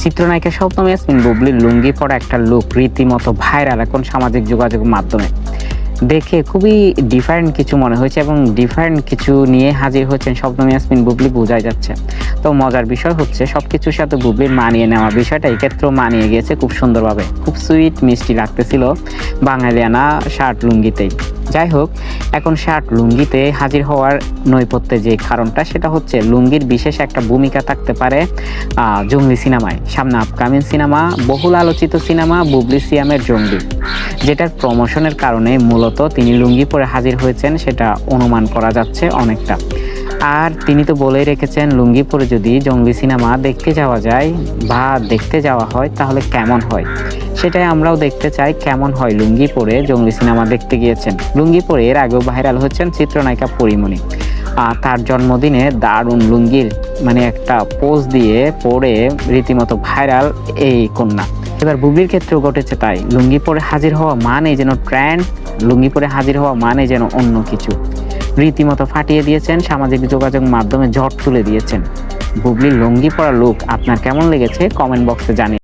চিত্রনায়িকা শবনম ইয়াসমিন বুবলির লুঙ্গি পরা একটা লুক রীতিমতো ভাইরাল এখন সামাজিক যোগাযোগ মাধ্যমে। দেখে খুবই ডিফারেন্ট কিছু মনে হয়েছে এবং ডিফারেন্ট কিছু নিয়ে হাজির হয়েছেন শবনম ইয়াসমিন বুবলি, বোঝাই যাচ্ছে। তো মজার বিষয় হচ্ছে সবকিছুর সাথে বুবলির মানিয়ে নেওয়া বিষয়টা এই ক্ষেত্রেও মানিয়ে গিয়েছে খুব সুন্দরভাবে। খুব সুইট মিষ্টি লাগতেছিল বাঙালিয়ানা শার্ট লুঙ্গিতেই। যাই হোক, এখন শার্ট লুঙ্গিতে হাজির হওয়ার নৈপথ্যে যে কারণটা সেটা হচ্ছে লুঙ্গির বিশেষ একটা ভূমিকা থাকতে পারে জঙ্গলি সিনেমায়। সামনে আপকামিং সিনেমা, বহুল আলোচিত সিনেমা বুবলি সিয়ামের জঙ্গলি, যেটার প্রমোশনের কারণে মূলত তিনি লুঙ্গি পরে হাজির হয়েছেন, সেটা অনুমান করা যাচ্ছে অনেকটা। আর তিনি তো বলেই রেখেছেন লুঙ্গি পরে যদি জঙ্গলি সিনেমা দেখতে যাওয়া যায় বা দেখতে যাওয়া হয় তাহলে কেমন হয়, সেটাই আমরাও দেখতে চাই কেমন হয় লুঙ্গি পরে জঙ্গলি সিনেমা দেখতে গিয়েছেন। লুঙ্গি পরে এর আগেও ভাইরাল হচ্ছেন চিত্রনায়িকা পরিমণি। তার জন্মদিনে দারুণ লুঙ্গির একটা পোজ দিয়ে পরে রীতিমতো ভাইরাল এই কন্যা। এবার বুবলির ক্ষেত্রেও ঘটেছে তাই। লুঙ্গি পরে হাজির হওয়া মানে যেন ট্রেন্ড, লুঙ্গি পরে হাজির হওয়া মানে যেন অন্য কিছু। রীতিমতো ফাটিয়ে দিয়েছেন, সামাজিক যোগাযোগ মাধ্যমে ঝড় তুলে দিয়েছেন। বুবলির লুঙ্গি পরা লুক আপনার কেমন লেগেছে কমেন্ট বক্সে জানিয়ে